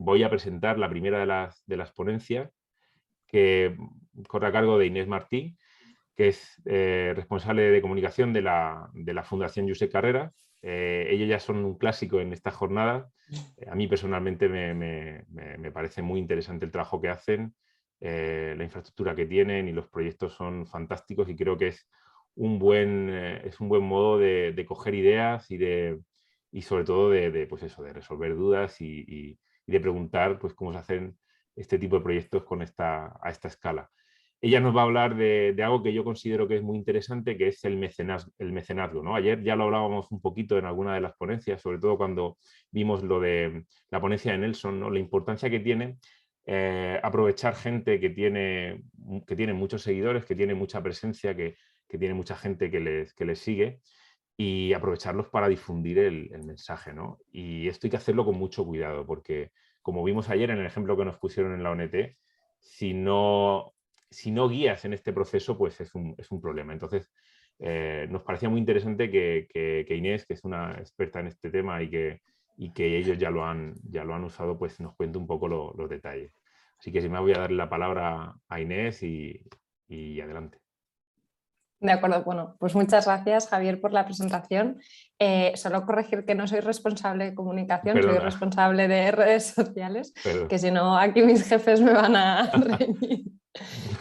voy a presentar la primera de las ponencias, que corre a cargo de Inés Martí, que es responsable de comunicación de la Fundación Josep Carreras. Ellos ya son un clásico en esta jornada. A mí personalmente me parece muy interesante el trabajo que hacen, la infraestructura que tienen, y los proyectos son fantásticos, y creo que es un buen modo de coger ideas y sobre todo pues eso, de resolver dudas y de preguntar pues, cómo se hacen este tipo de proyectos a esta escala. Ella nos va a hablar de algo que yo considero que es muy interesante, que es el mecenazgo, ¿no? Ayer ya lo hablábamos un poquito en alguna de las ponencias, sobre todo cuando vimos lo de la ponencia de Nelson, ¿no? La importancia que tiene aprovechar gente que tiene muchos seguidores, que tiene mucha presencia, que tiene mucha gente que les sigue, y aprovecharlos para difundir el mensaje, ¿no? Y esto hay que hacerlo con mucho cuidado, porque como vimos ayer en el ejemplo que nos pusieron en la ONT, si no guías en este proceso, pues es un problema. Entonces, nos parecía muy interesante que Inés, que es una experta en este tema y que ellos ya lo han usado, pues nos cuente un poco los detalles. Así que sin más voy a darle la palabra a Inés y adelante. De acuerdo, bueno, pues muchas gracias, Javier, por la presentación. Solo corregir que no soy responsable de comunicación, Perdona. soy responsable de redes sociales, Perdón. que si no aquí mis jefes me van a reñir.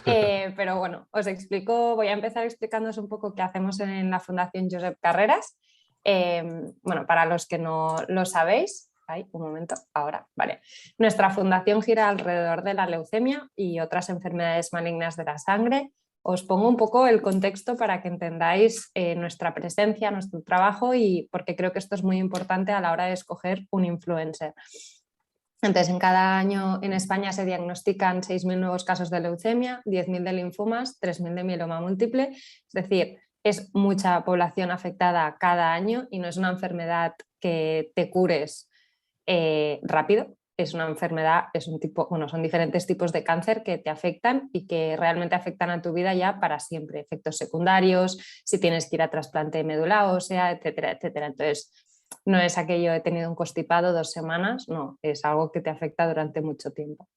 Pero bueno, os explico, voy a empezar explicándoos un poco qué hacemos en la Fundación Josep Carreras. Bueno, para los que no lo sabéis, un momento, ahora, vale. Nuestra fundación gira alrededor de la leucemia y otras enfermedades malignas de la sangre. Os pongo un poco el contexto para que entendáis nuestra presencia, nuestro trabajo, y porque creo que esto es muy importante a la hora de escoger un influencer. Entonces, en cada año en España se diagnostican 6.000 nuevos casos de leucemia, 10.000 de linfomas, 3.000 de mieloma múltiple. Es decir, es mucha población afectada cada año y no es una enfermedad que te cures rápido. Es una enfermedad, son diferentes tipos de cáncer que te afectan y que realmente afectan a tu vida ya para siempre. Efectos secundarios, si tienes que ir a trasplante de médula ósea, etcétera, etcétera. Entonces, no es aquello he tenido un constipado 2 semanas, no, es algo que te afecta durante mucho tiempo.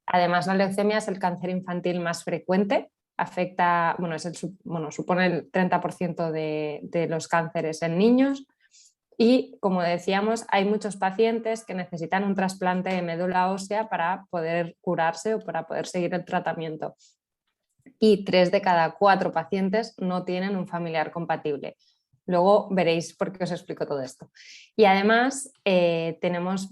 Además, la leucemia es el cáncer infantil más frecuente, supone el 30% de los cánceres en niños. Y, como decíamos, hay muchos pacientes que necesitan un trasplante de médula ósea para poder curarse o para poder seguir el tratamiento. Y 3 de cada 4 pacientes no tienen un familiar compatible. Luego veréis por qué os explico todo esto. Y además tenemos,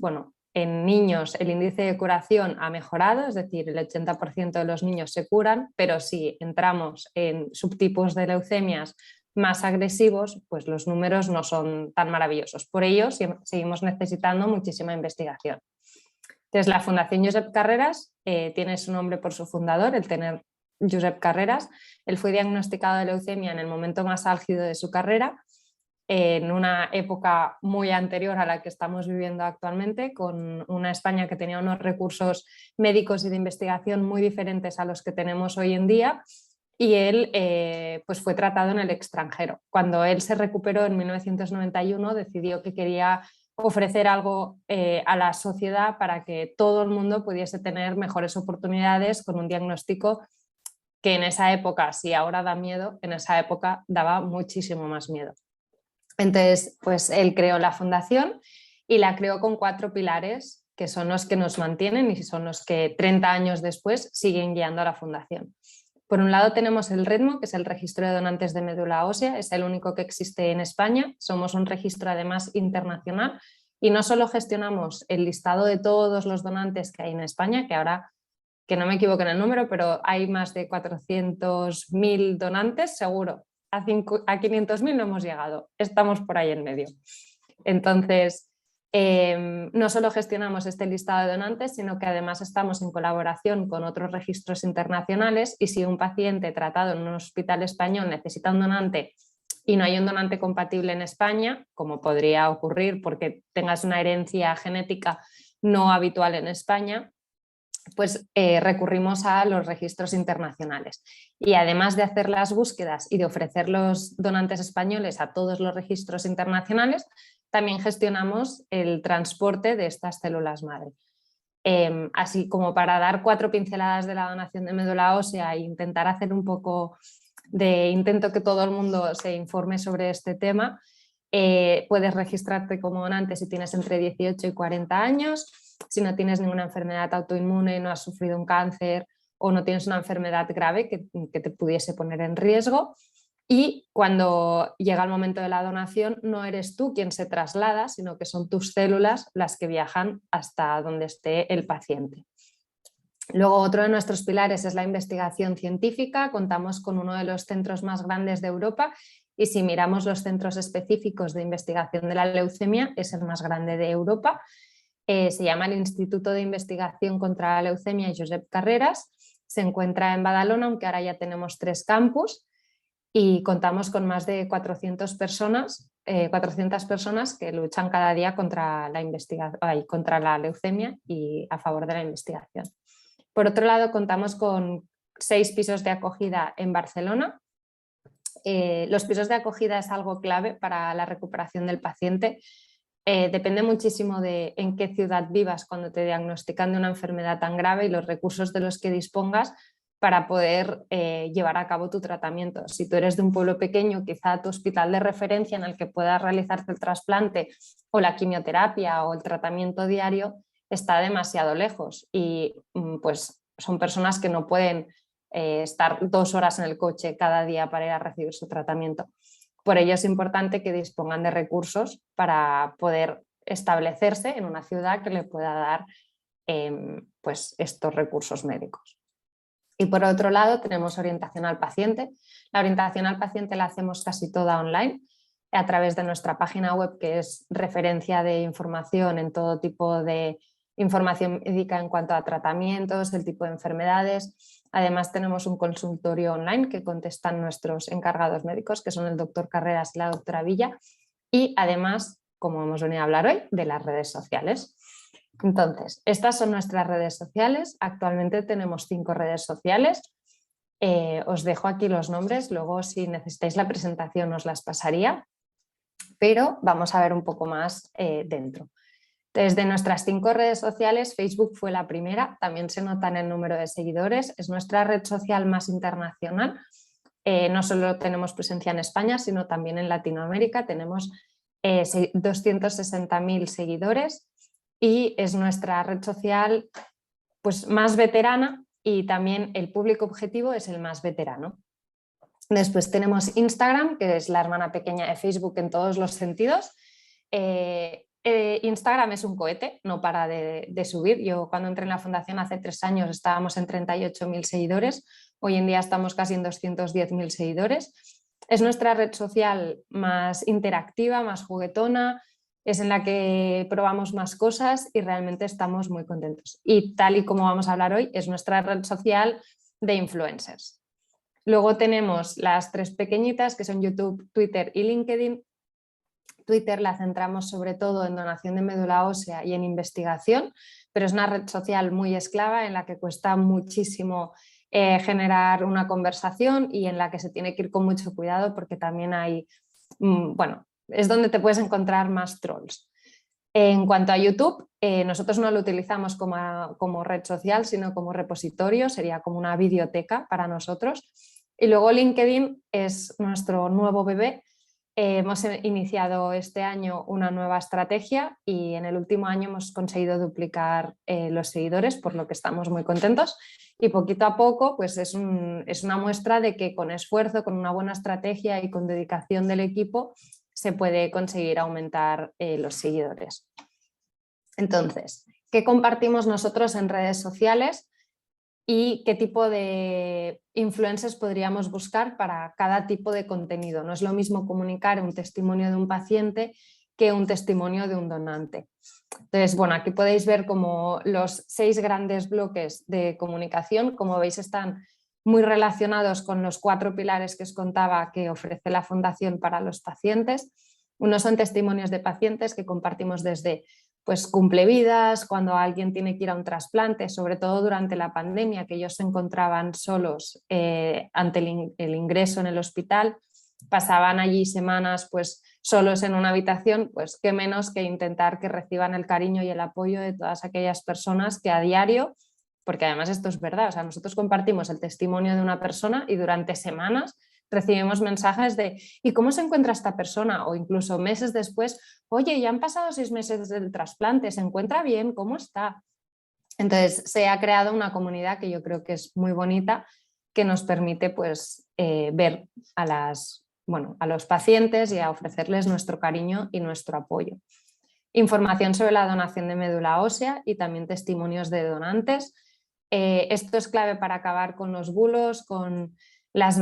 en niños el índice de curación ha mejorado, es decir, el 80% de los niños se curan, pero si entramos en subtipos de leucemias más agresivos, pues los números no son tan maravillosos. Por ello, seguimos necesitando muchísima investigación. Entonces, la Fundación Josep Carreras tiene su nombre por su fundador, el tener Josep Carreras. Él fue diagnosticado de leucemia en el momento más álgido de su carrera, en una época muy anterior a la que estamos viviendo actualmente, con una España que tenía unos recursos médicos y de investigación muy diferentes a los que tenemos hoy en día. Y él pues fue tratado en el extranjero. Cuando él se recuperó en 1991, decidió que quería ofrecer algo a la sociedad para que todo el mundo pudiese tener mejores oportunidades con un diagnóstico que en esa época, si ahora da miedo, en esa época daba muchísimo más miedo. Entonces, pues él creó la fundación y la creó con 4 pilares que son los que nos mantienen y son los que 30 años después siguen guiando a la fundación. Por un lado tenemos el REDMO, que es el registro de donantes de médula ósea, es el único que existe en España, somos un registro además internacional y no solo gestionamos el listado de todos los donantes que hay en España, que ahora, que no me equivoco en el número, pero hay más de 400.000 donantes, seguro, a 500.000 no hemos llegado, estamos por ahí en medio. Entonces, no solo gestionamos este listado de donantes, sino que además estamos en colaboración con otros registros internacionales y si un paciente tratado en un hospital español necesita un donante y no hay un donante compatible en España, como podría ocurrir porque tengas una herencia genética no habitual en España, pues recurrimos a los registros internacionales. Y además de hacer las búsquedas y de ofrecer los donantes españoles a todos los registros internacionales, también gestionamos el transporte de estas células madre. Así como para dar 4 pinceladas de la donación de médula ósea e intentar hacer un poco de intento que todo el mundo se informe sobre este tema, puedes registrarte como donante si tienes entre 18 y 40 años, si no tienes ninguna enfermedad autoinmune, no has sufrido un cáncer o no tienes una enfermedad grave que te pudiese poner en riesgo. Y cuando llega el momento de la donación, no eres tú quien se traslada, sino que son tus células las que viajan hasta donde esté el paciente. Luego, otro de nuestros pilares es la investigación científica. Contamos con uno de los centros más grandes de Europa y si miramos los centros específicos de investigación de la leucemia, es el más grande de Europa. Se llama el Instituto de Investigación contra la Leucemia Josep Carreras. Se encuentra en Badalona, aunque ahora ya tenemos 3 campus y contamos con más de 400 personas que luchan cada día contra la leucemia y a favor de la investigación. Por otro lado, contamos con 6 pisos de acogida en Barcelona. Los pisos de acogida es algo clave para la recuperación del paciente. Depende muchísimo de en qué ciudad vivas cuando te diagnostican de una enfermedad tan grave y los recursos de los que dispongas para poder llevar a cabo tu tratamiento. Si tú eres de un pueblo pequeño, quizá tu hospital de referencia en el que puedas realizarte el trasplante o la quimioterapia o el tratamiento diario está demasiado lejos y pues son personas que no pueden estar 2 horas en el coche cada día para ir a recibir su tratamiento. Por ello es importante que dispongan de recursos para poder establecerse en una ciudad que le pueda dar pues estos recursos médicos. Y por otro lado tenemos orientación al paciente. La orientación al paciente la hacemos casi toda online a través de nuestra página web, que es referencia de información en todo tipo de información médica en cuanto a tratamientos, el tipo de enfermedades. Además tenemos un consultorio online que contestan nuestros encargados médicos, que son el doctor Carreras y la doctora Villa. Y además, como hemos venido a hablar hoy, de las redes sociales. Entonces, estas son nuestras redes sociales. Actualmente tenemos 5 redes sociales. Os dejo aquí los nombres, luego si necesitáis la presentación os las pasaría, pero vamos a ver un poco más dentro. Desde nuestras 5 redes sociales, Facebook fue la primera, también se nota en el número de seguidores, es nuestra red social más internacional. No solo tenemos presencia en España, sino también en Latinoamérica, tenemos 260.000 seguidores y es nuestra red social pues, más veterana y también el público objetivo es el más veterano. Después tenemos Instagram, que es la hermana pequeña de Facebook en todos los sentidos. Instagram es un cohete, no para de subir. Yo cuando entré en la fundación hace 3 años estábamos en 38.000 seguidores, hoy en día estamos casi en 210.000 seguidores. Es nuestra red social más interactiva, más juguetona, es en la que probamos más cosas y realmente estamos muy contentos. Y tal y como vamos a hablar hoy, es nuestra red social de influencers. Luego tenemos las 3 pequeñitas que son YouTube, Twitter y LinkedIn. Twitter la centramos sobre todo en donación de médula ósea y en investigación, pero es una red social muy esclava en la que cuesta muchísimo generar una conversación y en la que se tiene que ir con mucho cuidado porque también hay, bueno, es donde te puedes encontrar más trolls. En cuanto a YouTube, nosotros no lo utilizamos como red social, sino como repositorio, sería como una biblioteca para nosotros. Y luego LinkedIn es nuestro nuevo bebé. Hemos iniciado este año una nueva estrategia y en el último año hemos conseguido duplicar los seguidores, por lo que estamos muy contentos. Y poquito a poco pues es una muestra de que con esfuerzo, con una buena estrategia y con dedicación del equipo se puede conseguir aumentar los seguidores. Entonces, ¿qué compartimos nosotros en redes sociales y qué tipo de influencers podríamos buscar para cada tipo de contenido? No es lo mismo comunicar un testimonio de un paciente que un testimonio de un donante. Entonces, bueno, aquí podéis ver como los 6 grandes bloques de comunicación, como veis están muy relacionados con los 4 pilares que os contaba que ofrece la Fundación para los pacientes. Unos son testimonios de pacientes que compartimos desde pues, cumplevidas, cuando alguien tiene que ir a un trasplante, sobre todo durante la pandemia, que ellos se encontraban solos ante el ingreso en el hospital, pasaban allí semanas pues, solos en una habitación, pues qué menos que intentar que reciban el cariño y el apoyo de todas aquellas personas que a diario, porque además esto es verdad, o sea, nosotros compartimos el testimonio de una persona y durante semanas recibimos mensajes de ¿y cómo se encuentra esta persona? O incluso meses después, oye, ya han pasado 6 meses del trasplante, ¿se encuentra bien? ¿Cómo está? Entonces se ha creado una comunidad que yo creo que es muy bonita, que nos permite pues, ver a los pacientes y a ofrecerles nuestro cariño y nuestro apoyo. Información sobre la donación de médula ósea y también testimonios de donantes. Esto es clave para acabar con los bulos, con las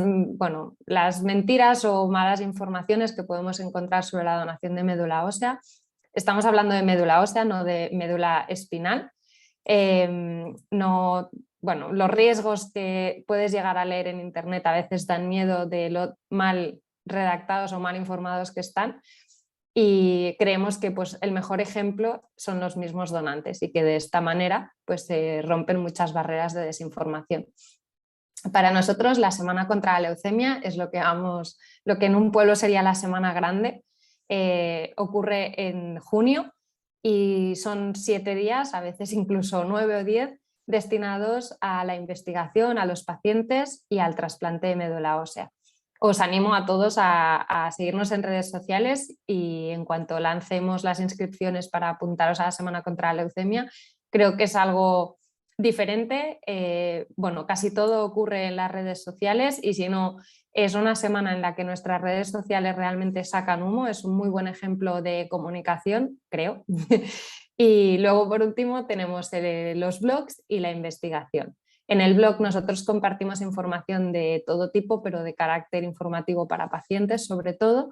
mentiras o malas informaciones que podemos encontrar sobre la donación de médula ósea. Estamos hablando de médula ósea, no de médula espinal. Los riesgos que puedes llegar a leer en internet a veces dan miedo de lo mal redactados o mal informados que están, y creemos que pues, el mejor ejemplo son los mismos donantes y que de esta manera pues, se rompen muchas barreras de desinformación. Para nosotros la Semana contra la Leucemia es lo que en un pueblo sería la Semana Grande. Ocurre en junio y son 7 días, a veces incluso 9 o 10, destinados a la investigación, a los pacientes y al trasplante de médula ósea. Os animo a todos a seguirnos en redes sociales y en cuanto lancemos las inscripciones para apuntaros a la Semana contra la Leucemia, creo que es algo diferente. Casi todo ocurre en las redes sociales y si no, es una semana en la que nuestras redes sociales realmente sacan humo, es un muy buen ejemplo de comunicación, creo. Y luego, por último, tenemos los blogs y la investigación. En el blog nosotros compartimos información de todo tipo, pero de carácter informativo para pacientes sobre todo.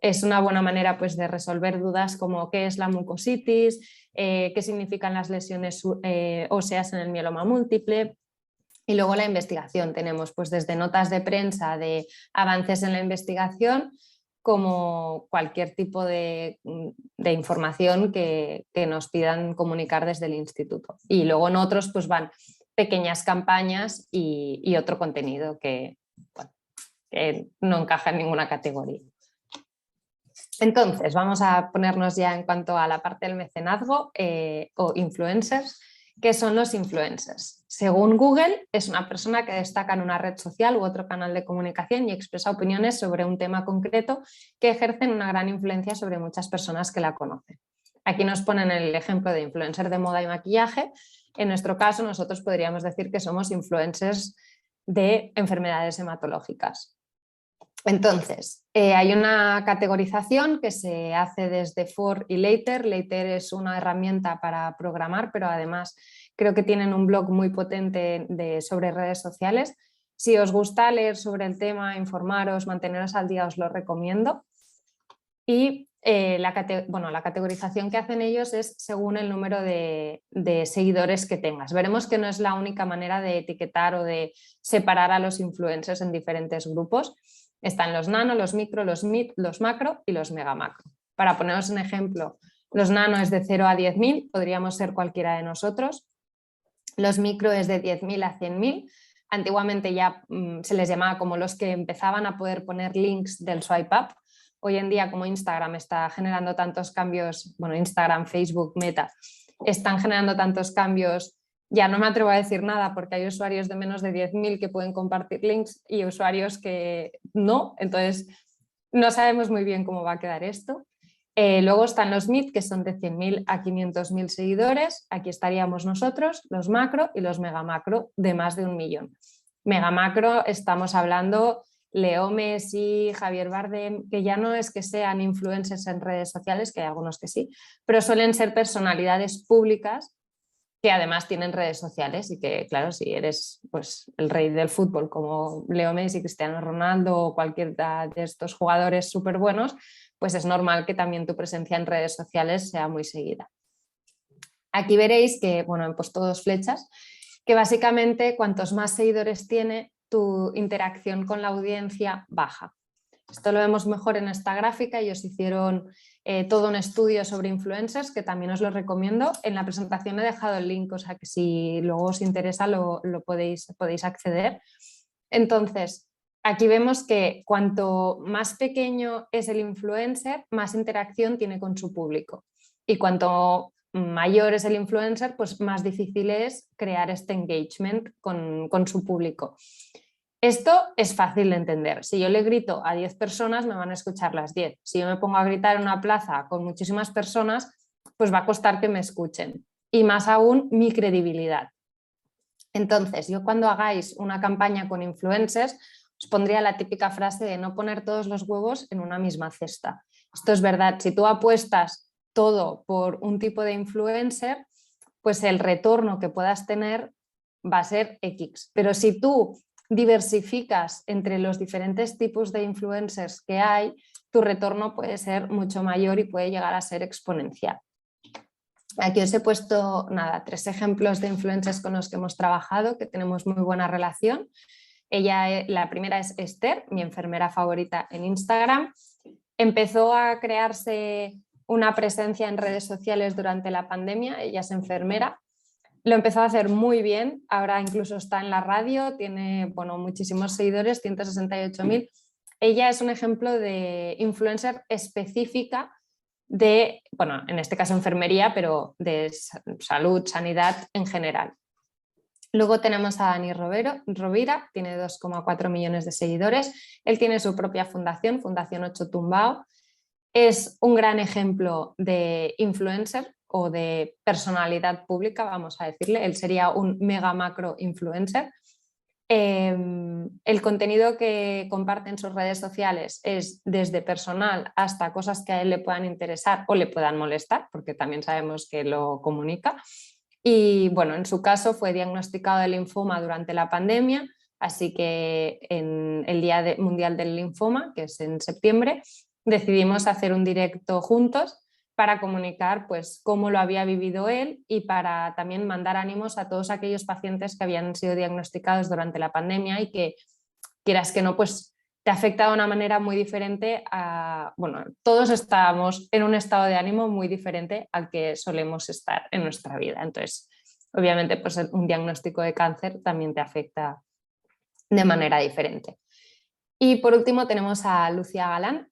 Es una buena manera pues, de resolver dudas como qué es la mucositis, qué significan las lesiones óseas en el mieloma múltiple. Y luego la investigación. Tenemos pues, desde notas de prensa de avances en la investigación como cualquier tipo de información que nos pidan comunicar desde el instituto. Y luego en otros pues, van pequeñas campañas y otro contenido que no encaja en ninguna categoría. Entonces, vamos a ponernos ya en cuanto a la parte del mecenazgo o influencers. ¿Qué son los influencers? Según Google, es una persona que destaca en una red social u otro canal de comunicación y expresa opiniones sobre un tema concreto que ejercen una gran influencia sobre muchas personas que la conocen. Aquí nos ponen el ejemplo de influencer de moda y maquillaje. En nuestro caso, nosotros podríamos decir que somos influencers de enfermedades hematológicas. Entonces, hay una categorización que se hace desde For y Later. Later es una herramienta para programar, pero además creo que tienen un blog muy potente sobre redes sociales. Si os gusta leer sobre el tema, informaros, manteneros al día, os lo recomiendo. Y la categorización que hacen ellos es según el número de seguidores que tengas. Veremos que no es la única manera de etiquetar o de separar a los influencers en diferentes grupos. Están los nano, los micro, los mid, los macro y los mega macro. Para poneros un ejemplo, los nano es de 0 a 10.000, podríamos ser cualquiera de nosotros. Los micro es de 10.000 a 100.000. Antiguamente ya se les llamaba como los que empezaban a poder poner links del swipe up. Hoy en día, como Instagram está generando tantos cambios, Instagram, Facebook, Meta, están generando tantos cambios. Ya no me atrevo a decir nada porque hay usuarios de menos de 10.000 que pueden compartir links y usuarios que no, entonces no sabemos muy bien cómo va a quedar esto. Luego están los mid, que son de 100.000 a 500.000 seguidores, aquí estaríamos nosotros, los macro y los mega macro de más de 1 millón. Mega macro estamos hablando Leo Messi, Javier Bardem, que ya no es que sean influencers en redes sociales, que hay algunos que sí, pero suelen ser personalidades públicas que además tienen redes sociales y que, claro, si eres pues, el rey del fútbol como Leo Messi, Cristiano Ronaldo o cualquiera de estos jugadores súper buenos, pues es normal que también tu presencia en redes sociales sea muy seguida. Aquí veréis que, he puesto 2 flechas, que básicamente cuantos más seguidores tiene, tu interacción con la audiencia baja. Esto lo vemos mejor en esta gráfica. Ellos hicieron todo un estudio sobre influencers que también os lo recomiendo. En la presentación he dejado el link, o sea que si luego os interesa lo podéis acceder. Entonces, aquí vemos que cuanto más pequeño es el influencer, más interacción tiene con su público. Y cuanto mayor es el influencer, pues más difícil es crear este engagement con su público. Esto es fácil de entender. Si yo le grito a 10 personas, me van a escuchar las 10. Si yo me pongo a gritar en una plaza con muchísimas personas, pues va a costar que me escuchen. Y más aún, mi credibilidad. Entonces, yo cuando hagáis una campaña con influencers, os pondría la típica frase de no poner todos los huevos en una misma cesta. Esto es verdad. Si tú apuestas todo por un tipo de influencer, pues el retorno que puedas tener va a ser X. Pero si tú diversificas entre los diferentes tipos de influencers que hay, tu retorno puede ser mucho mayor y puede llegar a ser exponencial. Aquí os he puesto 3 ejemplos de influencers con los que hemos trabajado, que tenemos muy buena relación. La primera es Esther, mi enfermera favorita en Instagram. Empezó a crearse una presencia en redes sociales durante la pandemia, ella es enfermera. Lo empezó a hacer muy bien, ahora incluso está en la radio, tiene muchísimos seguidores, 168.000. Ella es un ejemplo de influencer específica de, en este caso enfermería, pero de salud, sanidad en general. Luego tenemos a Dani Rovira, tiene 2,4 millones de seguidores. Él tiene su propia fundación, Fundación 8 Tumbao. Es un gran ejemplo de influencer o de personalidad pública, vamos a decirle. Él sería un mega macro influencer. El contenido que comparte en sus redes sociales es desde personal hasta cosas que a él le puedan interesar o le puedan molestar, porque también sabemos que lo comunica. Y en su caso fue diagnosticado de linfoma durante la pandemia, así que en el Día Mundial del Linfoma, que es en septiembre, decidimos hacer un directo juntos para comunicar pues cómo lo había vivido él y para también mandar ánimos a todos aquellos pacientes que habían sido diagnosticados durante la pandemia y que, quieras que no, pues te afecta de una manera muy diferente todos estamos en un estado de ánimo muy diferente al que solemos estar en nuestra vida. Entonces, obviamente, pues un diagnóstico de cáncer también te afecta de manera diferente. Y por último tenemos a Lucía Galán,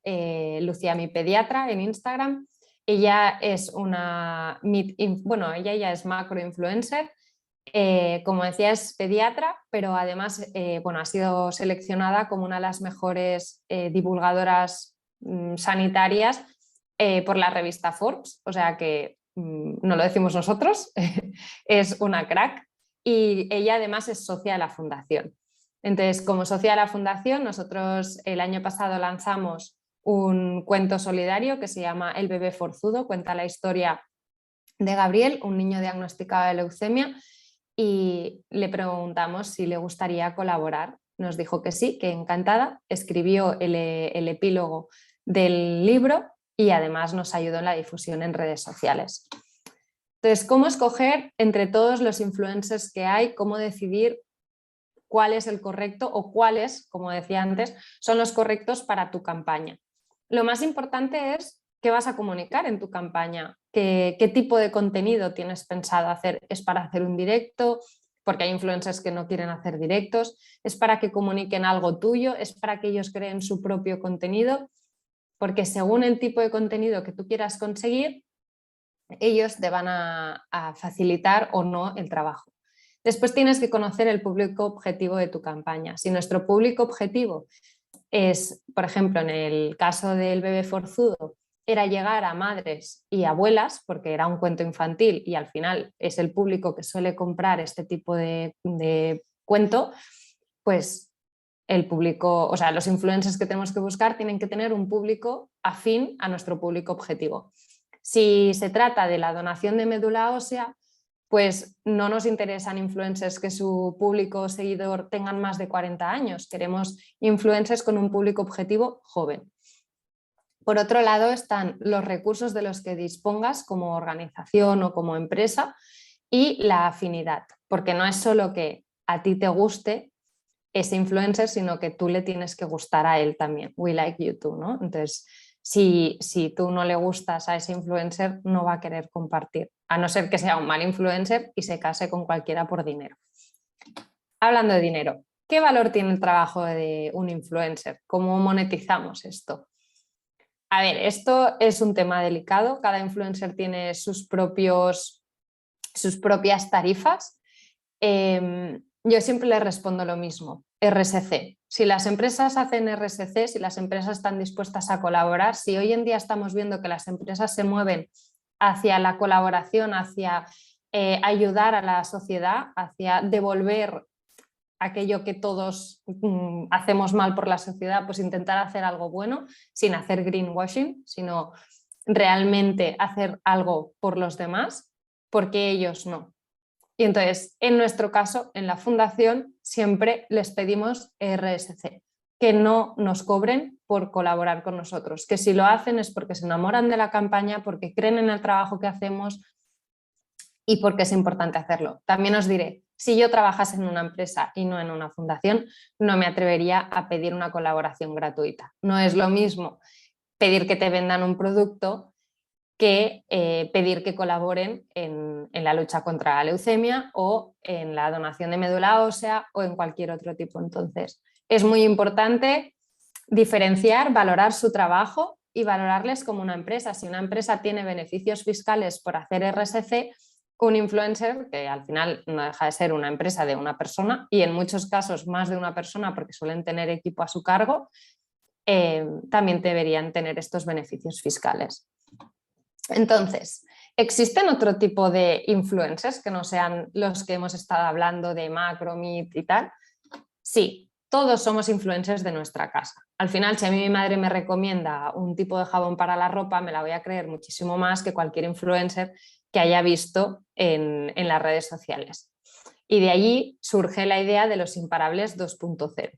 Lucía mi pediatra en Instagram. Ella es ella ya es macro influencer. Como decía, es pediatra, pero además ha sido seleccionada como una de las mejores divulgadoras sanitarias por la revista Forbes, o sea que no lo decimos nosotros, es una crack, y ella además es socia de la fundación. Entonces, como socia de la fundación, nosotros el año pasado lanzamos un cuento solidario que se llama El bebé forzudo, cuenta la historia de Gabriel, un niño diagnosticado de leucemia, y le preguntamos si le gustaría colaborar. Nos dijo que sí, que encantada. Escribió el epílogo del libro y además nos ayudó en la difusión en redes sociales. Entonces, ¿cómo escoger entre todos los influencers que hay? ¿Cómo decidir cuál es el correcto o cuáles, como decía antes, son los correctos para tu campaña? Lo más importante es qué vas a comunicar en tu campaña, qué tipo de contenido tienes pensado hacer. ¿Es para hacer un directo? Porque hay influencers que no quieren hacer directos. ¿Es para que comuniquen algo tuyo? ¿Es para que ellos creen su propio contenido? Porque según el tipo de contenido que tú quieras conseguir, ellos te van a facilitar o no el trabajo. Después tienes que conocer el público objetivo de tu campaña. Si nuestro público objetivo es, por ejemplo, en el caso del bebé forzudo, era llegar a madres y abuelas, porque era un cuento infantil y al final es el público que suele comprar este tipo de cuento, pues el público, o sea, los influencers que tenemos que buscar tienen que tener un público afín a nuestro público objetivo. Si se trata de la donación de médula ósea, pues no nos interesan influencers que su público seguidor tengan más de 40 años. Queremos influencers con un público objetivo joven. Por otro lado están los recursos de los que dispongas como organización o como empresa y la afinidad, porque no es solo que a ti te guste ese influencer, sino que tú le tienes que gustar a él también. We like you too, ¿no? Entonces, si tú no le gustas a ese influencer, no va a querer compartir, a no ser que sea un mal influencer y se case con cualquiera por dinero. Hablando de dinero, ¿qué valor tiene el trabajo de un influencer? ¿Cómo monetizamos esto? A ver, esto es un tema delicado. Cada influencer tiene sus propias tarifas. Yo siempre les respondo lo mismo, RSC. Si las empresas hacen RSC, si las empresas están dispuestas a colaborar, si hoy en día estamos viendo que las empresas se mueven hacia la colaboración, hacia ayudar a la sociedad, hacia devolver aquello que todos hacemos mal por la sociedad, pues intentar hacer algo bueno sin hacer greenwashing, sino realmente hacer algo por los demás, porque ellos no. Y entonces, en nuestro caso, en la fundación, siempre les pedimos RSC, que no nos cobren por colaborar con nosotros, que si lo hacen es porque se enamoran de la campaña, porque creen en el trabajo que hacemos y porque es importante hacerlo. También os diré, si yo trabajase en una empresa y no en una fundación, no me atrevería a pedir una colaboración gratuita. No es lo mismo pedir que te vendan un producto que pedir que colaboren en la lucha contra la leucemia o en la donación de médula ósea o en cualquier otro tipo. Entonces, es muy importante diferenciar, valorar su trabajo y valorarles como una empresa. Si una empresa tiene beneficios fiscales por hacer RSC, un influencer, que al final no deja de ser una empresa de una persona y en muchos casos más de una persona porque suelen tener equipo a su cargo, también deberían tener estos beneficios fiscales. Entonces, ¿existen otro tipo de influencers que no sean los que hemos estado hablando de Macro, Meet y tal? Sí, todos somos influencers de nuestra casa. Al final, si a mí mi madre me recomienda un tipo de jabón para la ropa, me la voy a creer muchísimo más que cualquier influencer que haya visto en las redes sociales. Y de allí surge la idea de los imparables 2.0.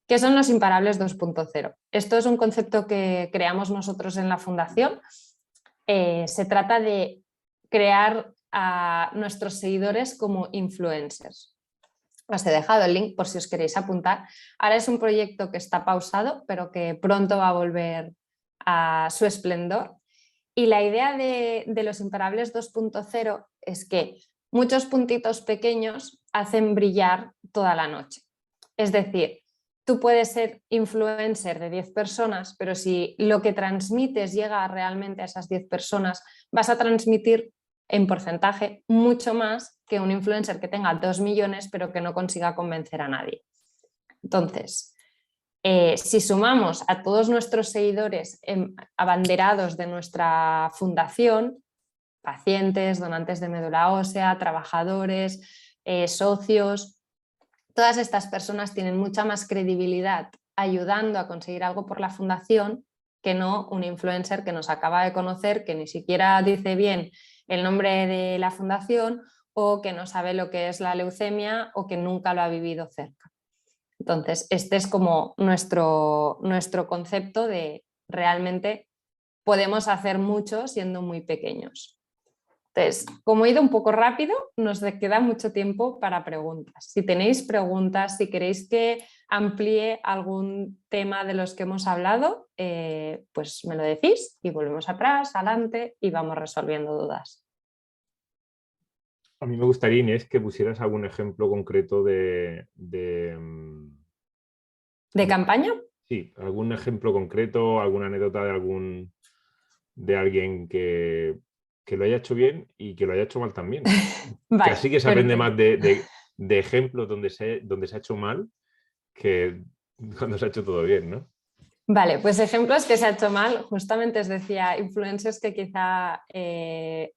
¿Qué son los imparables 2.0? Esto es un concepto que creamos nosotros en la fundación. Se trata de crear a nuestros seguidores como influencers. Os he dejado el link por si os queréis apuntar. Ahora es un proyecto que está pausado, pero que pronto va a volver a su esplendor. Y la idea de los imparables 2.0 es que muchos puntitos pequeños hacen brillar toda la noche. Es decir, tú puedes ser influencer de 10 personas, pero si lo que transmites llega realmente a esas 10 personas, vas a transmitir en porcentaje mucho más que un influencer que tenga 2 millones pero que no consiga convencer a nadie. Entonces, si sumamos a todos nuestros seguidores abanderados de nuestra fundación, pacientes, donantes de médula ósea, trabajadores, socios, todas estas personas tienen mucha más credibilidad ayudando a conseguir algo por la fundación que no un influencer que nos acaba de conocer, que ni siquiera dice bien el nombre de la fundación o que no sabe lo que es la leucemia o que nunca lo ha vivido cerca. Entonces, este es como nuestro concepto de realmente podemos hacer mucho siendo muy pequeños. Entonces, como he ido un poco rápido, nos queda mucho tiempo para preguntas. Si tenéis preguntas, si queréis que amplíe algún tema de los que hemos hablado, pues me lo decís y volvemos atrás, adelante y vamos resolviendo dudas. A mí me gustaría, Inés, que pusieras algún ejemplo concreto ¿De campaña? Sí, algún ejemplo concreto, alguna anécdota de alguien que lo haya hecho bien y que lo haya hecho mal también. Vale, que así que se aprende más de ejemplos donde se ha hecho mal que cuando se ha hecho todo bien, ¿no? Vale, pues ejemplos que se ha hecho mal, justamente os decía, influencers que quizá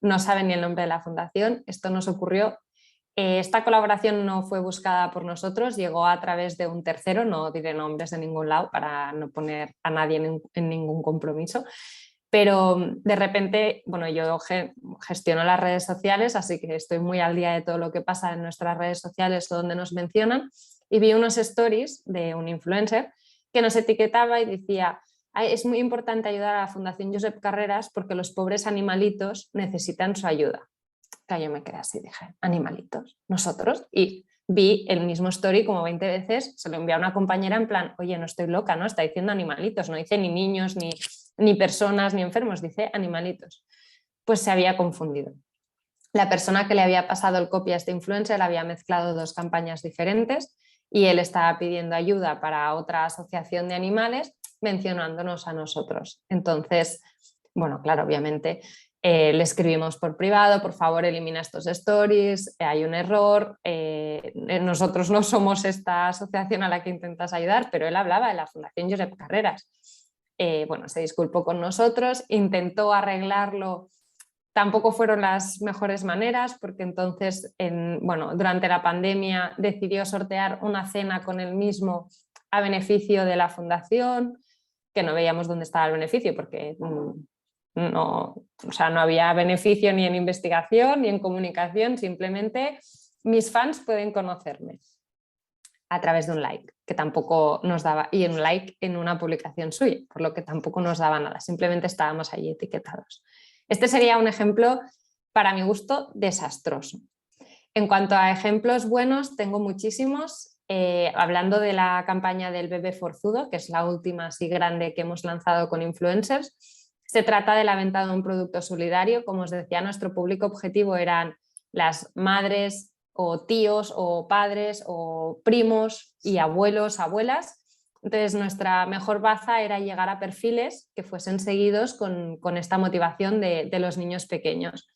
no saben ni el nombre de la fundación. Esto nos ocurrió. Esta colaboración no fue buscada por nosotros, llegó a través de un tercero, no diré nombres de ningún lado para no poner a nadie en ningún compromiso, pero de repente, bueno, yo gestiono las redes sociales, así que estoy muy al día de todo lo que pasa en nuestras redes sociales o donde nos mencionan, y vi unos stories de un influencer que nos etiquetaba y decía: es muy importante ayudar a la Fundación Josep Carreras porque los pobres animalitos necesitan su ayuda. Que yo me quedé así, dije, animalitos, nosotros, y vi el mismo story como 20 veces, se lo envié a una compañera en plan, oye, no estoy loca, ¿no? Está diciendo animalitos, no dice ni niños, ni personas, ni enfermos, dice animalitos. Pues se había confundido. La persona que le había pasado el copy a este influencer había mezclado dos campañas diferentes y él estaba pidiendo ayuda para otra asociación de animales mencionándonos a nosotros. Entonces, bueno, claro, obviamente le escribimos por privado, por favor elimina estos stories, hay un error, nosotros no somos esta asociación a la que intentas ayudar, pero él hablaba de la Fundación Josep Carreras. Bueno, se disculpó con nosotros, intentó arreglarlo, tampoco fueron las mejores maneras porque entonces, bueno, durante la pandemia decidió sortear una cena con él mismo a beneficio de la fundación, que no veíamos dónde estaba el beneficio porque no, o sea, no había beneficio ni en investigación ni en comunicación, simplemente mis fans pueden conocerme a través de un like, que tampoco nos daba, y un like en una publicación suya, por lo que tampoco nos daba nada, simplemente estábamos allí etiquetados. Este sería un ejemplo, para mi gusto, desastroso. En cuanto a ejemplos buenos, tengo muchísimos. Hablando de la campaña del bebé forzudo, que es la última así grande que hemos lanzado con influencers, se trata de la venta de un producto solidario. Como os decía, nuestro público objetivo eran las madres o tíos o padres o primos y abuelos, abuelas. Entonces nuestra mejor baza era llegar a perfiles que fuesen seguidos con esta motivación de los niños pequeños.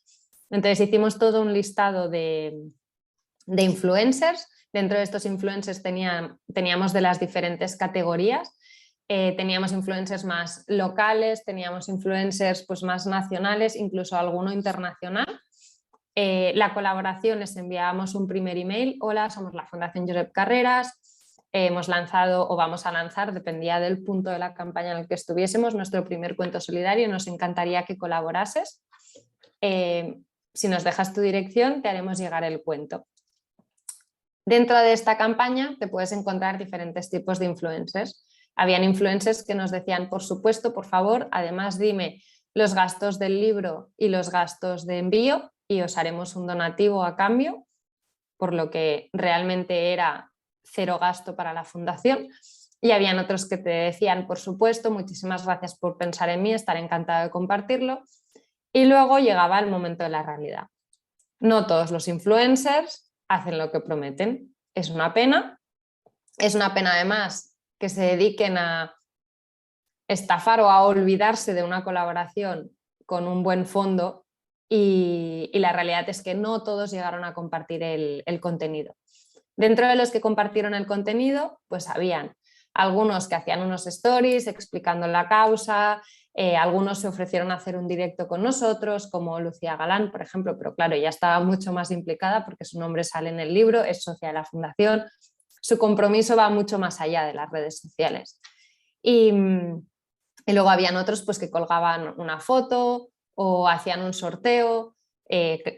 Entonces hicimos todo un listado de influencers. Dentro de estos influencers teníamos de las diferentes categorías. Teníamos influencers más locales, teníamos influencers pues, más nacionales, incluso alguno internacional. La colaboración, les enviábamos un primer email: hola, somos la Fundación Josep Carreras, hemos lanzado o vamos a lanzar, dependía del punto de la campaña en el que estuviésemos, nuestro primer cuento solidario, nos encantaría que colaborases. Si nos dejas tu dirección, te haremos llegar el cuento. Dentro de esta campaña te puedes encontrar diferentes tipos de influencers. Habían influencers que nos decían, por supuesto, por favor, además dime los gastos del libro y los gastos de envío y os haremos un donativo a cambio, por lo que realmente era cero gasto para la fundación. Y habían otros que te decían, por supuesto, muchísimas gracias por pensar en mí, estaré encantado de compartirlo. Y luego llegaba el momento de la realidad. No todos los influencers hacen lo que prometen. Es una pena además que se dediquen a estafar o a olvidarse de una colaboración con un buen fondo y la realidad es que no todos llegaron a compartir el contenido. Dentro de los que compartieron el contenido, pues habían algunos que hacían unos stories explicando la causa, algunos se ofrecieron a hacer un directo con nosotros, como Lucía Galán, por ejemplo, pero claro, ella estaba mucho más implicada porque su nombre sale en el libro, es socia de la fundación, su compromiso va mucho más allá de las redes sociales. Y luego habían otros pues, que colgaban una foto o hacían un sorteo.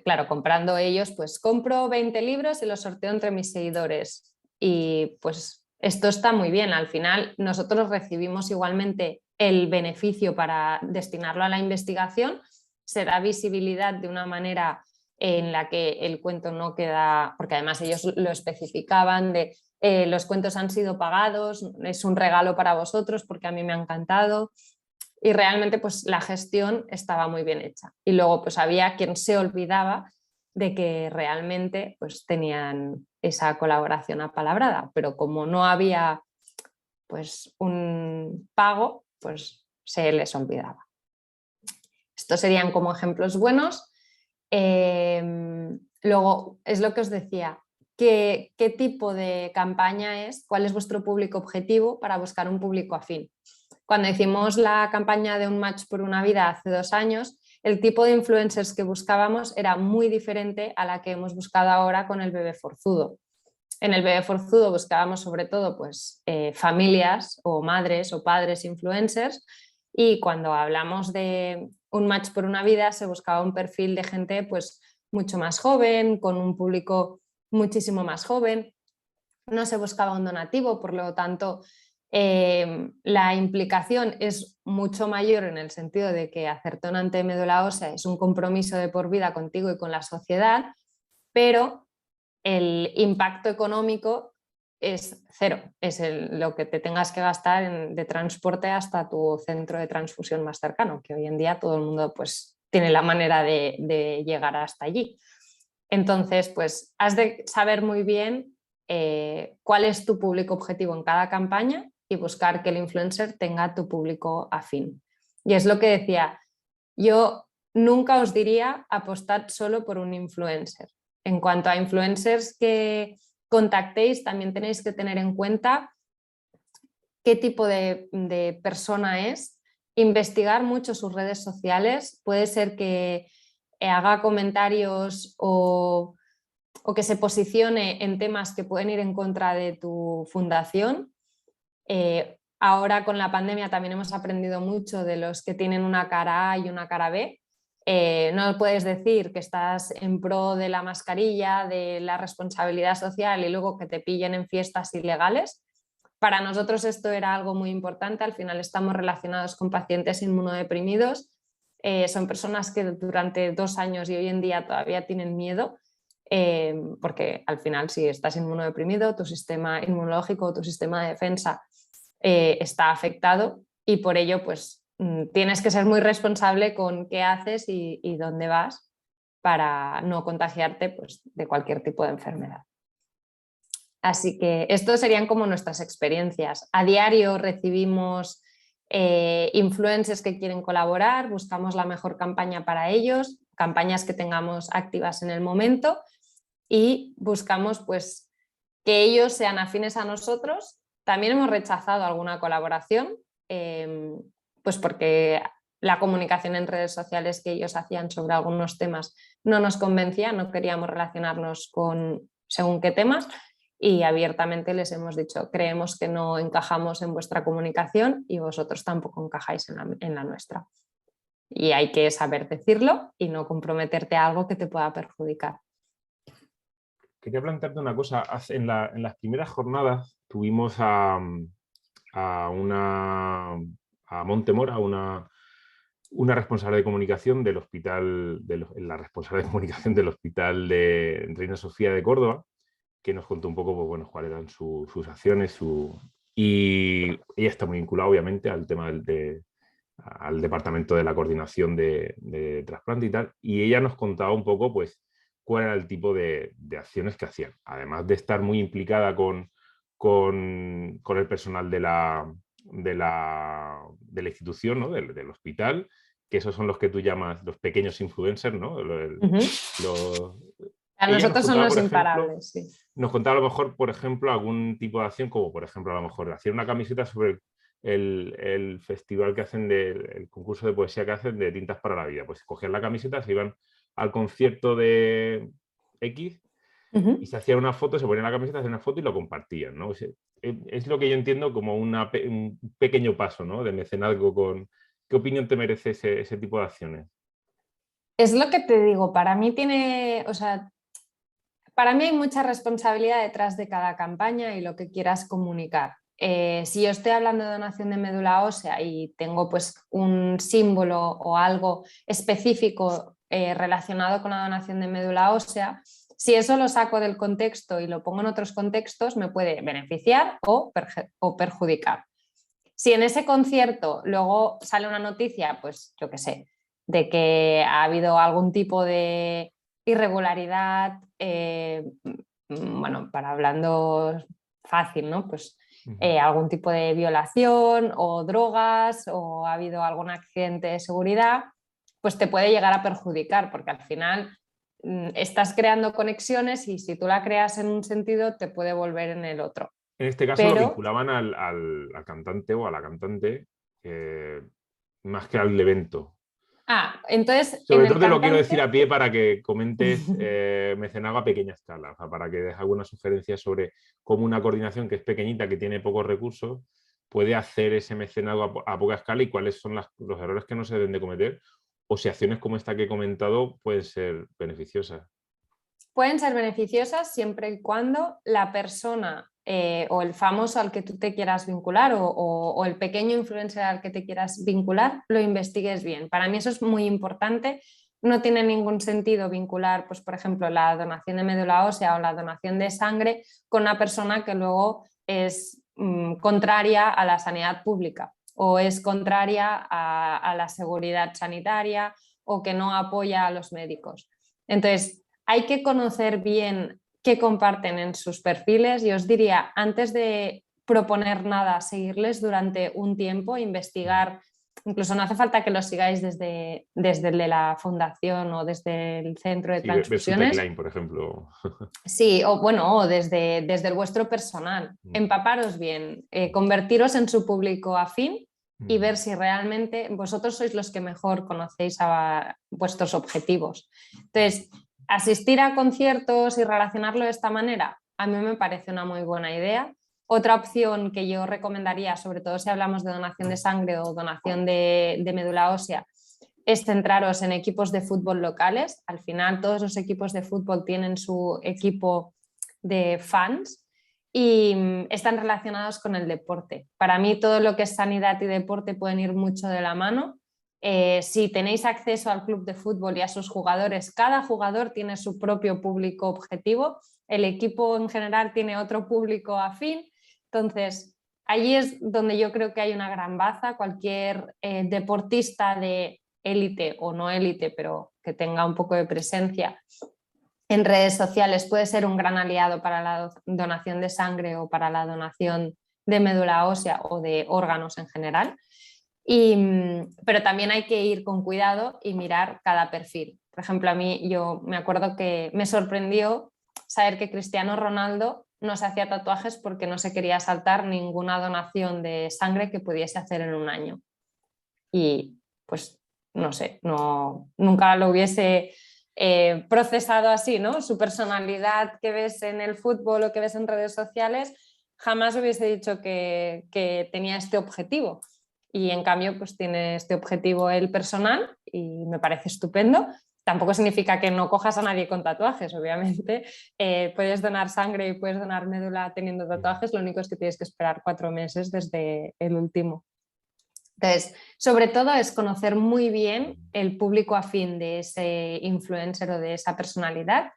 Claro, comprando ellos, pues compro 20 libros y los sorteo entre mis seguidores. Y pues esto está muy bien. Al final nosotros recibimos igualmente el beneficio para destinarlo a la investigación. Se da visibilidad de una manera en la que el cuento no queda, porque además ellos lo especificaban de los cuentos han sido pagados, es un regalo para vosotros porque a mí me ha encantado. Y realmente pues la gestión estaba muy bien hecha. Y luego pues había quien se olvidaba de que realmente pues tenían esa colaboración apalabrada, pero como no había pues un pago, pues se les olvidaba. Estos serían como ejemplos buenos. Luego, es lo que os decía, ¿qué tipo de campaña es? ¿Cuál es vuestro público objetivo para buscar un público afín? Cuando hicimos la campaña de Un Match por una Vida hace 2 años, el tipo de influencers que buscábamos era muy diferente a la que hemos buscado ahora con el bebé forzudo. En el bebé forzudo buscábamos sobre todo pues, familias o madres o padres influencers, y cuando hablamos de Un Match por una Vida se buscaba un perfil de gente pues, mucho más joven, con un público muchísimo más joven. No se buscaba un donativo, por lo tanto la implicación es mucho mayor en el sentido de que hacerte un ante de médula ósea es un compromiso de por vida contigo y con la sociedad, pero el impacto económico es cero, es lo que te tengas que gastar de transporte hasta tu centro de transfusión más cercano, que hoy en día todo el mundo pues, tiene la manera de llegar hasta allí. Entonces, pues has de saber muy bien cuál es tu público objetivo en cada campaña y buscar que el influencer tenga tu público afín. Y es lo que decía, yo nunca os diría apostad solo por un influencer. En cuanto a influencers que contactéis, también tenéis que tener en cuenta qué tipo de persona es, investigar mucho sus redes sociales, puede ser que haga comentarios o que se posicione en temas que pueden ir en contra de tu fundación. Ahora con la pandemia también hemos aprendido mucho de los que tienen una cara A y una cara B. No puedes decir que estás en pro de la mascarilla, de la responsabilidad social y luego que te pillen en fiestas ilegales. Para nosotros esto era algo muy importante, al final estamos relacionados con pacientes inmunodeprimidos, son personas que durante 2 años y hoy en día todavía tienen miedo, porque al final si estás inmunodeprimido, tu sistema inmunológico, tu sistema de defensa está afectado y por ello pues tienes que ser muy responsable con qué haces y dónde vas para no contagiarte pues, de cualquier tipo de enfermedad. Así que estos serían como nuestras experiencias. A diario recibimos influencers que quieren colaborar, buscamos la mejor campaña para ellos, campañas que tengamos activas en el momento y buscamos pues, que ellos sean afines a nosotros. También hemos rechazado alguna colaboración, pues porque la comunicación en redes sociales que ellos hacían sobre algunos temas no nos convencía, no queríamos relacionarnos con según qué temas. Y abiertamente les hemos dicho, creemos que no encajamos en vuestra comunicación y vosotros tampoco encajáis en la nuestra. Y hay que saber decirlo y no comprometerte a algo que te pueda perjudicar. Quería plantearte una cosa. En las primeras jornadas tuvimos a Montemora, una responsable de comunicación del hospital, la responsable de comunicación del Hospital de Reina Sofía de Córdoba, que nos contó un poco pues, bueno, cuáles eran sus acciones, y ella está muy vinculada obviamente al tema al departamento de la coordinación de trasplante y tal, y ella nos contaba un poco pues cuál era el tipo de acciones que hacían, además de estar muy implicada con el personal de la institución, ¿no? del hospital, que esos son los que tú llamas los pequeños influencers, ¿no? A Ella nos nosotros son contaba, los por ejemplo, imparables, sí. nos contaba a lo mejor, por ejemplo, algún tipo de acción, como por ejemplo, a lo mejor hacer una camiseta sobre el festival que hacen, el concurso de poesía que hacen de Tintas para la Vida. Pues cogían la camiseta, se iban al concierto de X y se hacían una foto, se ponían la camiseta, hacían una foto y lo compartían, ¿no? Es lo que yo entiendo como un pequeño paso, ¿no? De mecenazgo con... ¿Qué opinión te merece ese tipo de acciones? Es lo que te digo, para mí o sea, para mí hay mucha responsabilidad detrás de cada campaña y lo que quieras comunicar. Si yo estoy hablando de donación de médula ósea y tengo pues un símbolo o algo específico relacionado con la donación de médula ósea, si eso lo saco del contexto y lo pongo en otros contextos, me puede beneficiar o perjudicar. Si en ese concierto luego sale una noticia, pues yo qué sé, de que ha habido algún tipo de irregularidad, bueno, para hablando fácil, ¿no? Pues algún tipo de violación o drogas o ha habido algún accidente de seguridad, pues te puede llegar a perjudicar porque al final estás creando conexiones y si tú la creas en un sentido te puede volver en el otro. En este caso lo vinculaban al cantante o a la cantante más que al evento. Entonces... Sobre todo te lo quiero decir a pie para que comentes mecenazgo a pequeña escala, o sea, para que des algunas sugerencias sobre cómo una coordinación que es pequeñita, que tiene pocos recursos, puede hacer ese mecenazgo a poca escala y cuáles son los errores que no se deben de cometer o si acciones como esta que he comentado pueden ser beneficiosas. Pueden ser beneficiosas siempre y cuando la persona o el famoso al que tú te quieras vincular o el pequeño influencer al que te quieras vincular lo investigues bien. Para mí eso es muy importante. No tiene ningún sentido vincular, pues, por ejemplo, la donación de médula ósea o la donación de sangre con una persona que luego es contraria a la sanidad pública o es contraria a la seguridad sanitaria o que no apoya a los médicos. Entonces, hay que conocer bien qué comparten en sus perfiles y os diría, antes de proponer nada, seguirles durante un tiempo, investigar. Incluso no hace falta que los sigáis desde el de la fundación o desde el centro de Sí, ver su transfusiones. tagline, por ejemplo. Sí, o bueno, o desde el vuestro personal. Empaparos bien, convertiros en su público afín y ver si realmente vosotros sois los que mejor conocéis a vuestros objetivos. Entonces, asistir a conciertos y relacionarlo de esta manera, a mí me parece una muy buena idea. Otra opción que yo recomendaría, sobre todo si hablamos de donación de sangre o donación de médula ósea, es centraros en equipos de fútbol locales. Al final todos los equipos de fútbol tienen su equipo de fans y están relacionados con el deporte. Para mí todo lo que es sanidad y deporte pueden ir mucho de la mano. Si tenéis acceso al club de fútbol y a sus jugadores, cada jugador tiene su propio público objetivo, el equipo en general tiene otro público afín. Entonces, allí es donde yo creo que hay una gran baza. Cualquier deportista de élite o no élite, pero que tenga un poco de presencia en redes sociales puede ser un gran aliado para la donación de sangre o para la donación de médula ósea o de órganos en general. Pero también hay que ir con cuidado y mirar cada perfil. Por ejemplo, a mí yo me acuerdo que me sorprendió saber que Cristiano Ronaldo no se hacía tatuajes porque no se quería saltar ninguna donación de sangre que pudiese hacer en un año. Y pues no sé, nunca lo hubiese procesado así, ¿no? Su personalidad que ves en el fútbol o que ves en redes sociales, jamás hubiese dicho que tenía este objetivo. Y en cambio, pues tiene este objetivo él personal y me parece estupendo. Tampoco significa que no cojas a nadie con tatuajes, obviamente. Puedes donar sangre y puedes donar médula teniendo tatuajes, lo único es que tienes que esperar 4 meses desde el último. Entonces, sobre todo es conocer muy bien el público afín de ese influencer o de esa personalidad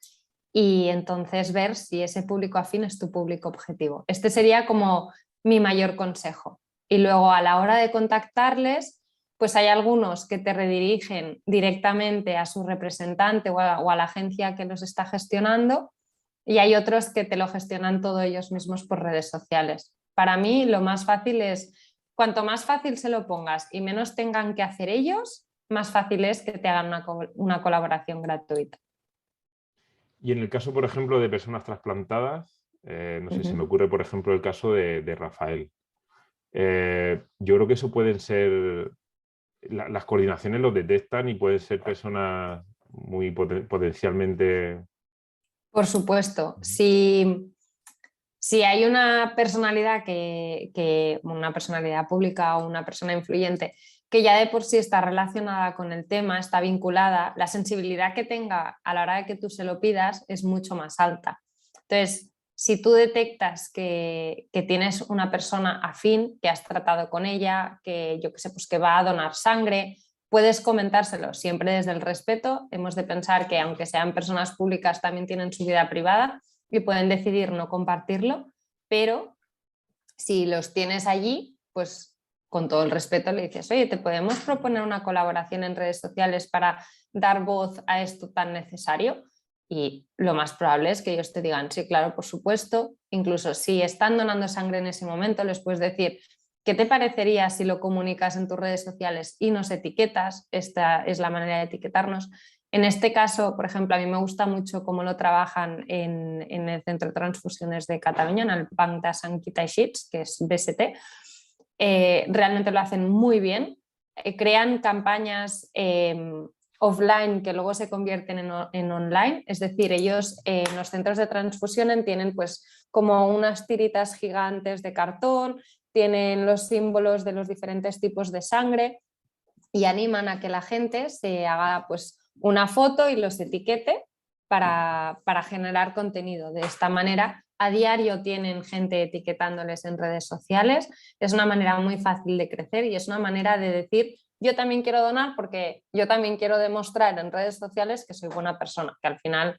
y entonces ver si ese público afín es tu público objetivo. Este sería como mi mayor consejo. Y luego a la hora de contactarles, pues hay algunos que te redirigen directamente a su representante o a la agencia que los está gestionando y hay otros que te lo gestionan todo ellos mismos por redes sociales. Para mí lo más fácil es, cuanto más fácil se lo pongas y menos tengan que hacer ellos, más fácil es que te hagan una colaboración gratuita. Y en el caso, por ejemplo, de personas trasplantadas, no sé, se me ocurre, por ejemplo, el caso de Rafael. Yo creo que eso pueden ser, las coordinaciones lo detectan y pueden ser personas muy potencialmente... Por supuesto, si hay una personalidad una personalidad pública o una persona influyente que ya de por sí está relacionada con el tema, está vinculada, la sensibilidad que tenga a la hora de que tú se lo pidas es mucho más alta. Entonces, si tú detectas que tienes una persona afín, que has tratado con ella, que yo qué sé, pues que va a donar sangre, puedes comentárselo siempre desde el respeto. Hemos de pensar que aunque sean personas públicas también tienen su vida privada y pueden decidir no compartirlo, pero si los tienes allí, pues con todo el respeto le dices, oye, ¿te podemos proponer una colaboración en redes sociales para dar voz a esto tan necesario? Y lo más probable es que ellos te digan, sí, claro, por supuesto. Incluso si están donando sangre en ese momento, les puedes decir, ¿qué te parecería si lo comunicas en tus redes sociales y nos etiquetas? Esta es la manera de etiquetarnos. En este caso, por ejemplo, a mí me gusta mucho cómo lo trabajan en el Centro de Transfusiones de Cataluña, en el Banc de Sang i Teixits, que es BST. Realmente lo hacen muy bien. Crean campañas offline que luego se convierten en online, es decir, ellos en los centros de transfusión tienen pues como unas tiritas gigantes de cartón, tienen los símbolos de los diferentes tipos de sangre y animan a que la gente se haga pues una foto y los etiquete para generar contenido. De esta manera, a diario tienen gente etiquetándoles en redes sociales. Es una manera muy fácil de crecer y es una manera de decir, yo también quiero donar porque yo también quiero demostrar en redes sociales que soy buena persona, que al final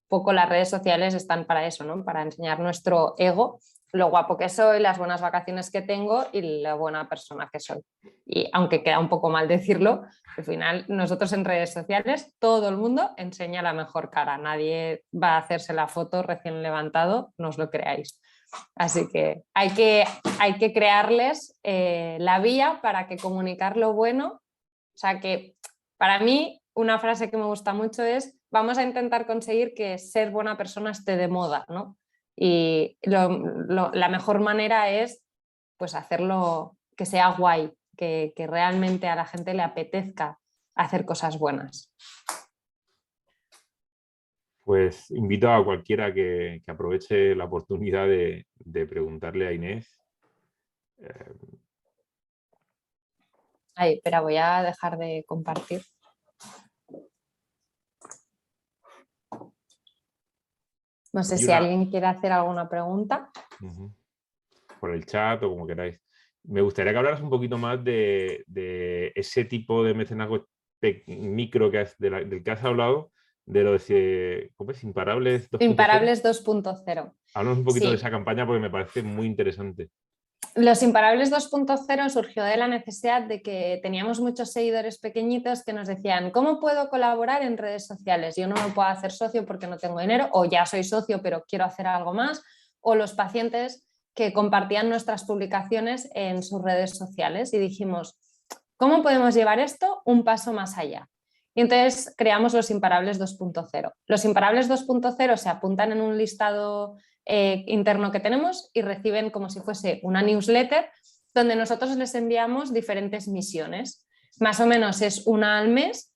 poco las redes sociales están para eso, ¿no? Para enseñar nuestro ego lo guapo que soy, las buenas vacaciones que tengo y la buena persona que soy. Y aunque queda un poco mal decirlo, al final nosotros en redes sociales todo el mundo enseña la mejor cara. Nadie va a hacerse la foto recién levantado, no os lo creáis. Así que hay que crearles la vía para que comunicar lo bueno. O sea que para mí una frase que me gusta mucho es: vamos a intentar conseguir que ser buena persona esté de moda, ¿no? Y la mejor manera es pues hacerlo que sea guay, que realmente a la gente le apetezca hacer cosas buenas. Pues invito a cualquiera que aproveche la oportunidad de preguntarle a Inés. Ay, espera, voy a dejar de compartir. No sé si alguien quiere hacer alguna pregunta. Por el chat o como queráis. Me gustaría que hablaras un poquito más de ese tipo de mecenazgo micro del que has hablado, de los ¿cómo es? Imparables 2.0. Imparables 2.0. Háblanos un poquito sí. de esa campaña porque me parece muy interesante. Los Imparables 2.0 surgió de la necesidad de que teníamos muchos seguidores pequeñitos que nos decían: ¿cómo puedo colaborar en redes sociales? Yo no me puedo hacer socio porque no tengo dinero, o ya soy socio pero quiero hacer algo más, o los pacientes que compartían nuestras publicaciones en sus redes sociales, y dijimos: ¿cómo podemos llevar esto un paso más allá? Y entonces creamos los Imparables 2.0. Los Imparables 2.0 se apuntan en un listado interno que tenemos y reciben como si fuese una newsletter donde nosotros les enviamos diferentes misiones. Más o menos es una al mes,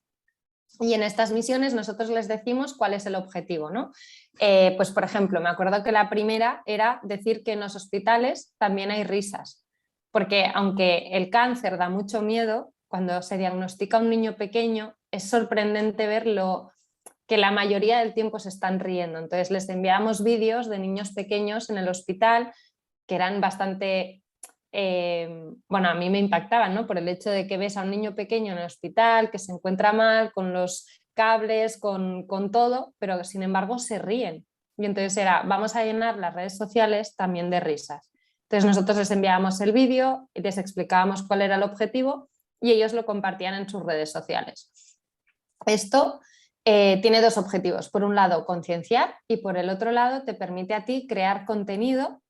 y en estas misiones nosotros les decimos cuál es el objetivo, ¿no? Pues por ejemplo, me acuerdo que la primera era decir que en los hospitales también hay risas, porque aunque el cáncer da mucho miedo, cuando se diagnostica a un niño pequeño es sorprendente verlo, que la mayoría del tiempo se están riendo. Entonces les enviamos vídeos de niños pequeños en el hospital que eran bastante, bueno, a mí me impactaban, ¿no? Por el hecho de que ves a un niño pequeño en el hospital que se encuentra mal, con los cables, con todo, pero sin embargo se ríen. Y entonces era: vamos a llenar las redes sociales también de risas. Entonces nosotros les enviábamos el vídeo y les explicábamos cuál era el objetivo y ellos lo compartían en sus redes sociales. Esto tiene dos objetivos: por un lado concienciar, y por el otro lado te permite a ti crear contenido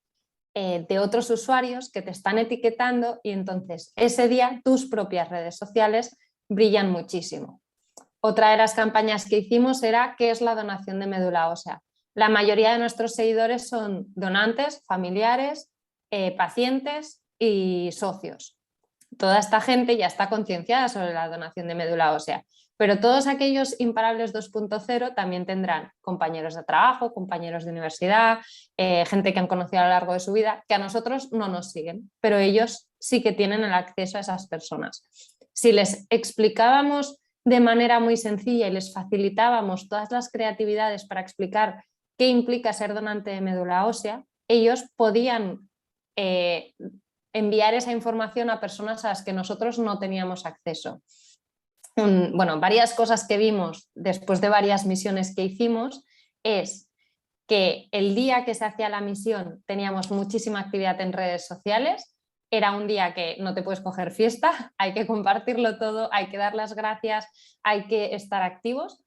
de otros usuarios que te están etiquetando, y entonces ese día tus propias redes sociales brillan muchísimo. Otra de las campañas que hicimos era: ¿qué es la donación de médula ósea? La mayoría de nuestros seguidores son donantes, familiares, pacientes y socios. Toda esta gente ya está concienciada sobre la donación de médula ósea, pero todos aquellos Imparables 2.0 también tendrán compañeros de trabajo, compañeros de universidad, gente que han conocido a lo largo de su vida, que a nosotros no nos siguen, pero ellos sí que tienen el acceso a esas personas. Si les explicábamos de manera muy sencilla y les facilitábamos todas las creatividades para explicar qué implica ser donante de médula ósea, ellos podían enviar esa información a personas a las que nosotros no teníamos acceso. Bueno, varias cosas que vimos después de varias misiones que hicimos es que el día que se hacía la misión teníamos muchísima actividad en redes sociales. Era un día que no te puedes coger fiesta, hay que compartirlo todo, hay que dar las gracias, hay que estar activos.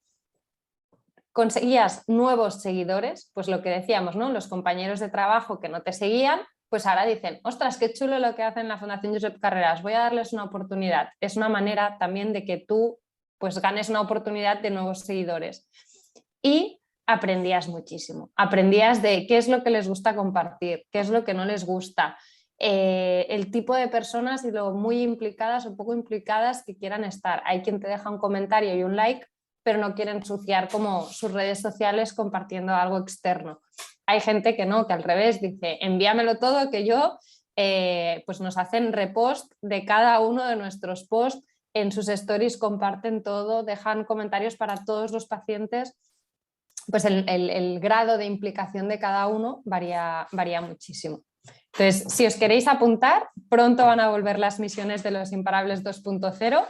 Conseguías nuevos seguidores, pues lo que decíamos, ¿no? Los compañeros de trabajo que no te seguían, pues ahora dicen: ostras, qué chulo lo que hacen la Fundación Josep Carreras, voy a darles una oportunidad. Es una manera también de que tú pues ganes una oportunidad de nuevos seguidores. Y aprendías muchísimo, aprendías de qué es lo que les gusta compartir, qué es lo que no les gusta, el tipo de personas y lo muy implicadas o poco implicadas que quieran estar. Hay quien te deja un comentario y un like, pero no quiere ensuciar como sus redes sociales compartiendo algo externo. Hay gente que no, que al revés dice: envíamelo todo, que yo, pues nos hacen repost de cada uno de nuestros posts, en sus stories comparten todo, dejan comentarios para todos los pacientes. Pues el grado de implicación de cada uno varía muchísimo. Entonces, si os queréis apuntar, pronto van a volver las misiones de los Imparables 2.0.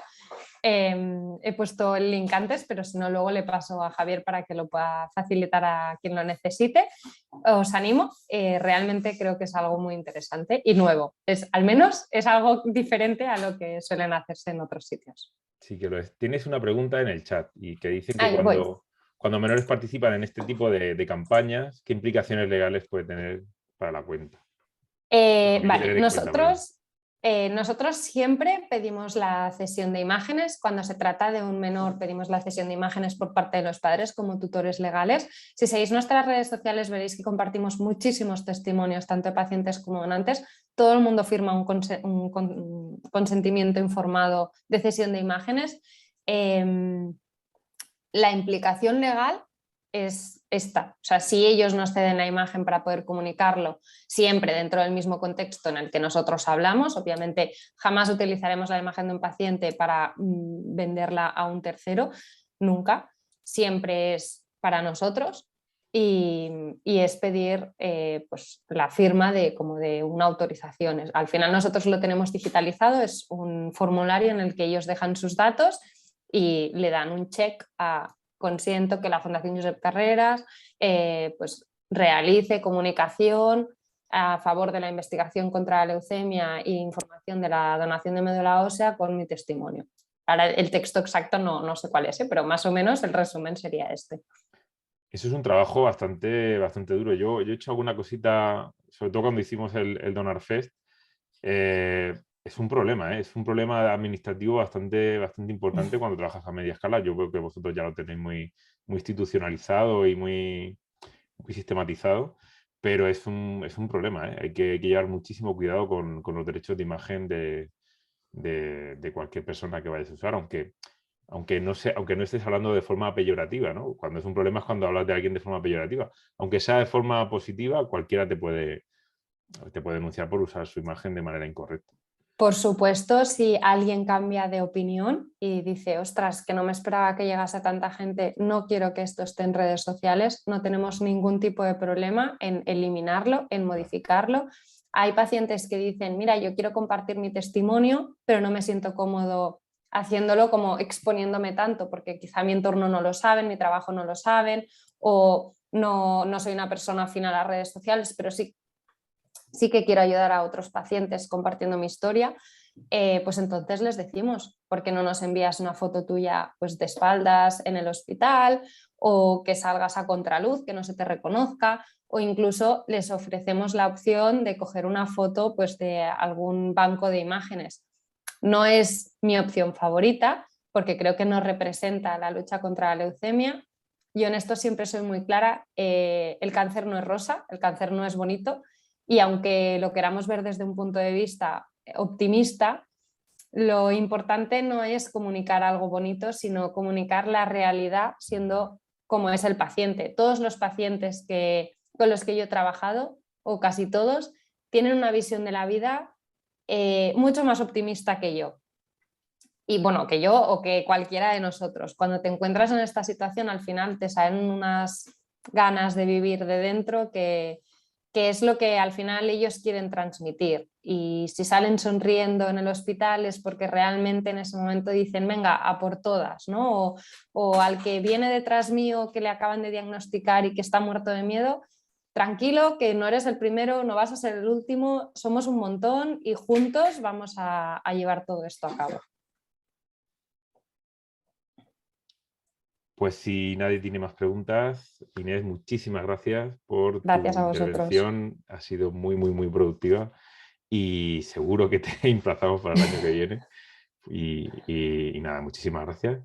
He puesto el link antes, pero si no luego le paso a Javier para que lo pueda facilitar a quien lo necesite. Os animo, realmente creo que es algo muy interesante y nuevo. Al menos es algo diferente a lo que suelen hacerse en otros sitios. Sí que lo es. Tienes una pregunta en el chat y que dice que Ahí voy. cuando menores participan en este tipo de campañas, ¿qué implicaciones legales puede tener para la cuenta? Lo que hay que Vale, tener en cuenta, perdón. nosotros siempre pedimos la cesión de imágenes. Cuando se trata de un menor, pedimos la cesión de imágenes por parte de los padres como tutores legales. Si seguís nuestras redes sociales, veréis que compartimos muchísimos testimonios, tanto de pacientes como donantes. Todo el mundo firma un consentimiento informado de cesión de imágenes. La implicación legal es esta. O sea, si ellos nos ceden la imagen para poder comunicarlo, siempre dentro del mismo contexto en el que nosotros hablamos, obviamente jamás utilizaremos la imagen de un paciente para venderla a un tercero, nunca. Siempre es para nosotros y es pedir pues, la firma como de una autorización. Al final nosotros lo tenemos digitalizado, es un formulario en el que ellos dejan sus datos y le dan un check a consiento que la Fundación Josep Carreras pues realice comunicación a favor de la investigación contra la leucemia e información de la donación de médula ósea con mi testimonio. Ahora el texto exacto no sé cuál es, pero más o menos el resumen sería este. Eso es un trabajo bastante duro. Yo he hecho alguna cosita, sobre todo cuando hicimos el Donar Fest. Es un problema, ¿eh? Es un problema administrativo bastante importante cuando trabajas a media escala. Yo creo que vosotros ya lo tenéis muy institucionalizado y muy sistematizado, pero es un problema, ¿eh? Hay que llevar muchísimo cuidado con los derechos de imagen de cualquier persona que vayas a usar, aunque no estés hablando de forma peyorativa, ¿no? Cuando es un problema es cuando hablas de alguien de forma peyorativa. Aunque sea de forma positiva, cualquiera te puede denunciar por usar su imagen de manera incorrecta. Por supuesto, si alguien cambia de opinión y dice, ostras, que no me esperaba que llegase tanta gente, no quiero que esto esté en redes sociales, no tenemos ningún tipo de problema en eliminarlo, en modificarlo. Hay pacientes que dicen, mira, yo quiero compartir mi testimonio, pero no me siento cómodo haciéndolo como exponiéndome tanto, porque quizá mi entorno no lo saben, mi trabajo no lo saben, o no soy una persona afín a las redes sociales, pero sí que quiero ayudar a otros pacientes compartiendo mi historia, pues entonces les decimos, ¿por qué no nos envías una foto tuya pues de espaldas en el hospital o que salgas a contraluz, que no se te reconozca? O incluso les ofrecemos la opción de coger una foto pues de algún banco de imágenes. No es mi opción favorita porque creo que no representa la lucha contra la leucemia. Yo en esto siempre soy muy clara, el cáncer no es rosa, el cáncer no es bonito. Y aunque lo queramos ver desde un punto de vista optimista, lo importante no es comunicar algo bonito, sino comunicar la realidad siendo como es el paciente. Todos los pacientes con los que yo he trabajado, o casi todos, tienen una visión de la vida mucho más optimista que yo. Y bueno, que yo o que cualquiera de nosotros. Cuando te encuentras en esta situación, al final te salen unas ganas de vivir de dentro que es lo que al final ellos quieren transmitir. Y si salen sonriendo en el hospital es porque realmente en ese momento dicen, venga, a por todas, ¿no? O al que viene detrás mío que le acaban de diagnosticar y que está muerto de miedo, tranquilo, que no eres el primero, no vas a ser el último, somos un montón y juntos vamos a llevar todo esto a cabo. Pues si nadie tiene más preguntas, Inés, muchísimas gracias por Gracias tu a vosotros. intervención. Ha sido muy productiva y seguro que te emplazamos para el año que viene. Y nada, muchísimas gracias.